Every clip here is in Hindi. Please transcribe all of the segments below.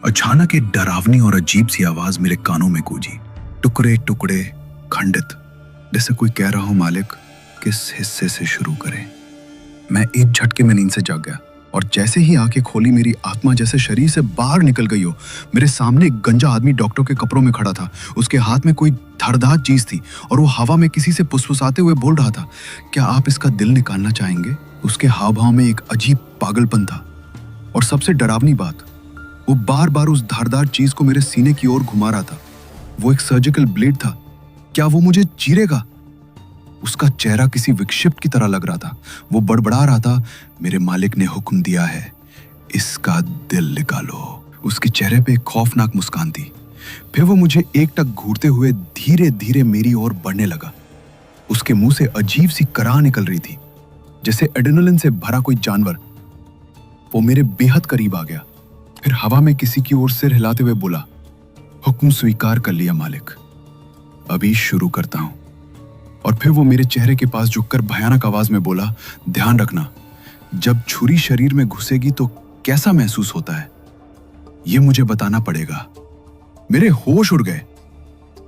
अचानक एक डरावनी और अजीब सी आवाज मेरे कानों में गूंजी। टुकड़े टुकड़े, खंडित, जैसे कोई कह रहा हो मालिक किस हिस्से से शुरू करें। मैं एक झटके में नींद से जाग गया और जैसे ही आंखें खोली मेरी आत्मा जैसे शरीर से बाहर निकल गई हो। मेरे सामने एक गंजा आदमी डॉक्टर के कपड़ों में खड़ा था। उसके हाथ में कोई धारदार चीज थी और वो हवा में किसी से फुसफुसाते हुए बोल रहा था, क्या आप इसका दिल निकालना चाहेंगे? उसके हाव भाव में एक अजीब पागलपन था और सबसे डरावनी बात, वो बार बार उस धारदार चीज को मेरे सीने की ओर घुमा रहा था। वो एक सर्जिकल ब्लेड था। क्या वो मुझे चीरेगा? उसका चेहरा किसी विक्षिप्त की तरह लग रहा था। वो बड़बड़ा रहा था, मेरे मालिक ने हुक्म दिया है, इसका दिल निकालो। उसके चेहरे पे एक खौफनाक मुस्कान थी। फिर वो मुझे एकटक घूरते हुए धीरे धीरे मेरी ओर बढ़ने लगा। उसके मुंह से अजीब सी कराह निकल रही थी, जैसे एड्रेनलिन से भरा कोई जानवर। वो मेरे बेहद करीब आ गया। फिर हवा में किसी की ओर सिर हिलाते हुए बोला, हुक्म स्वीकार कर लिया मालिक, अभी शुरू करता हूं। और फिर वो मेरे चेहरे के पास झुककर भयानक आवाज में बोला, ध्यान रखना, जब छुरी शरीर में घुसेगी तो कैसा महसूस होता है, ये मुझे बताना पड़ेगा। मेरे होश उड़ गए।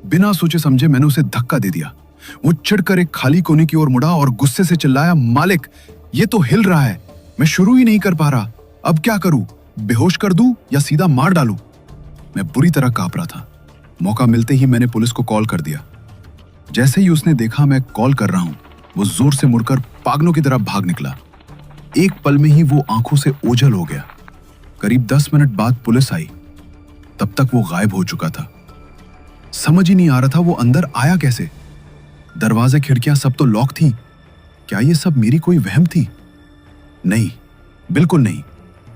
बिना सोचे समझे मैंने उसे धक्का दे दिया। वो चिढ़कर एक खाली कोने की ओर मुड़ा और गुस्से से चिल्लाया, मालिक, ये तो हिल रहा है, मैं शुरू ही नहीं कर पा रहा, अब क्या करूं? बेहोश कर दूं या सीधा मार डालूं? मैं बुरी तरह कांप रहा था। मौका मिलते ही मैंने पुलिस को कॉल कर दिया। जैसे ही उसने देखा मैं कॉल कर रहा हूं, वो जोर से मुड़कर पागलों की तरह भाग निकला। एक पल में ही वो आंखों से ओझल हो गया। करीब 10 मिनट बाद पुलिस आई। तब तक वो गायब हो चुका था। समझ ही नहीं आ रहा था वो अंदर आया कैसे। दरवाजे खिड़कियां सब तो लॉक थी। क्या ये सब मेरी कोई वहम थी? नहीं, बिल्कुल नहीं,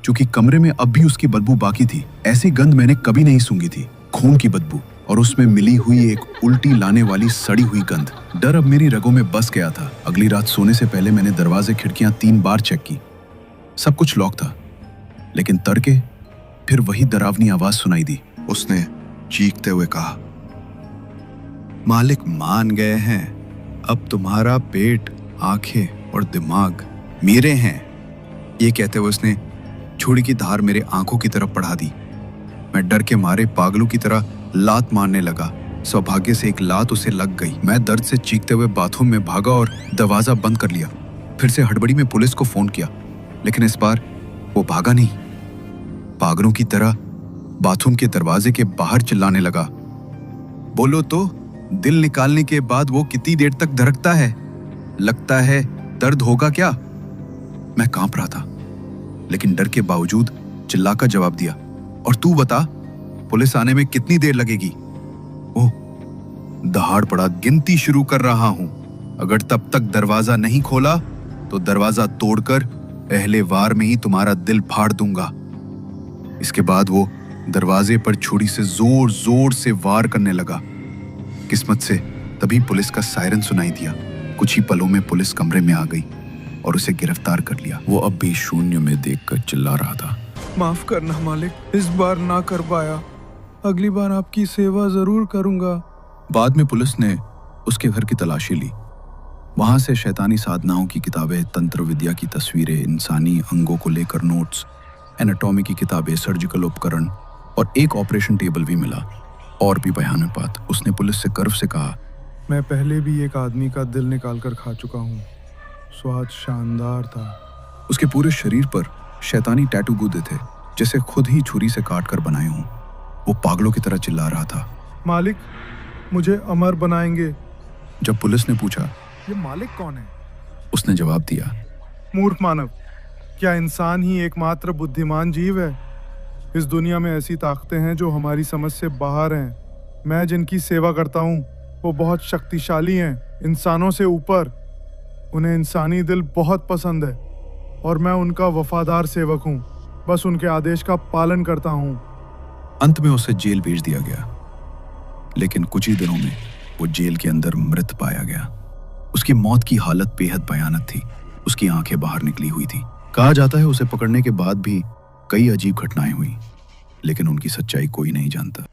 क्योंकि कमरे में अब भी उसकी बदबू बाकी थी। ऐसी गंध मैंने कभी नहीं सूंघी थी, खून की बदबू, और उसमें मिली हुई एक उल्टी लाने वाली सड़ी हुई गंध। डर अब मेरी रगों में बस गया था। अगली रात सोने से पहले मैंने दरवाजे खिड़कियां 3 बार चेक की। सब कुछ लॉक था, लेकिन तड़के फिर वही डरावनी आवाज सुनाई दी। उसने चीखते हुए कहा, मालिक मान गए हैं, अब तुम्हारा पेट, आंखें और दिमाग मेरे हैं। ये कहते हुए उसने छुरी की धार मेरे आंखों की तरफ बढ़ा दी। मैं डर के मारे पागलों की तरह लात मारने लगा। सौभाग्य से एक लात उसे लग गई। मैं दर्द से चीखते हुए बाथरूम में भागा और दरवाजा बंद कर लिया। फिर से हड़बड़ी में पुलिस को फोन किया, लेकिन इस बार वो भागा नहीं। पागलों की तरह बाथरूम के दरवाजे के बाहर चिल्लाने लगा, बोलो तो, दिल निकालने के बाद वो कितनी देर तक धड़कता है? लगता है दर्द होगा क्या? मैं कांप रहा था, लेकिन डर के बावजूद चिल्लाकर जवाब दिया, और तू बता, पुलिस आने में कितनी देर लगेगी? ओह, दहाड़ पड़ा, गिनती शुरू कर रहा हूं। अगर तब तक दरवाजा नहीं खोला तो दरवाजा तोड़कर पहले वार में ही तुम्हारा दिल फाड़ दूंगा। इसके बाद वो दरवाजे पर छुरी से जोर जोर से वार करने लगा। किस्मत से तभी पुलिस का सायरन सुनाई दिया। कुछ ही पलों में पुलिस कमरे में आ गई और उसे गिरफ्तार कर लिया। वो अब भी शून्य में देखकर चिल्ला रहा था, माफ करना मालिक, इस बार ना कर पाया, अगली बार आपकी सेवा जरूर करूंगा। बाद में पुलिस ने उसके घर की तलाशी ली। वहां से शैतानी साधनाओं की किताबें, तंत्र विद्या की तस्वीरें, इंसानी अंगों को लेकर नोट्स, एनाटॉमी की किताबें, सर्जिकल उपकरण और एक ऑपरेशन टेबल भी मिला। और भी भयानक बात, उसने पुलिस से गर्व से कहा, मैं पहले भी एक आदमी का दिल निकाल कर खा चुका हूँ, स्वाद शानदार था। उसके पूरे शरीर पर शैतानी टैटू गूदे थे, जैसे खुद ही छुरी से काट कर बनाए हों। वो पागलों की तरह चिल्ला रहा था, मालिक, मुझे अमर बनाएंगे। जब पुलिस ने पूछा, ये मालिक कौन है? उसने जवाब दिया, मूर्ख मानव, क्या इंसान ही एकमात्र बुद्धिमान जीव है? इस दुनिया में ऐसी ताकतें हैं जो हमारी समझ से बाहर हैं। मैं जिनकी सेवा करता हूँ वो बहुत शक्तिशाली हैं, इंसानों से ऊपर। उन्हें इंसानी दिल बहुत पसंद है और मैं उनका वफादार सेवक हूँ, बस उनके आदेश का पालन करता हूँ। अंत में उसे जेल भेज दिया गया, लेकिन कुछ ही दिनों में वो जेल के अंदर मृत पाया गया। उसकी मौत की हालत बेहद भयानक थी। उसकी आंखें बाहर निकली हुई थी। कहा जाता है उसे पकड़ने के बाद भी कई अजीब घटनाएं हुई, लेकिन उनकी सच्चाई कोई नहीं जानता।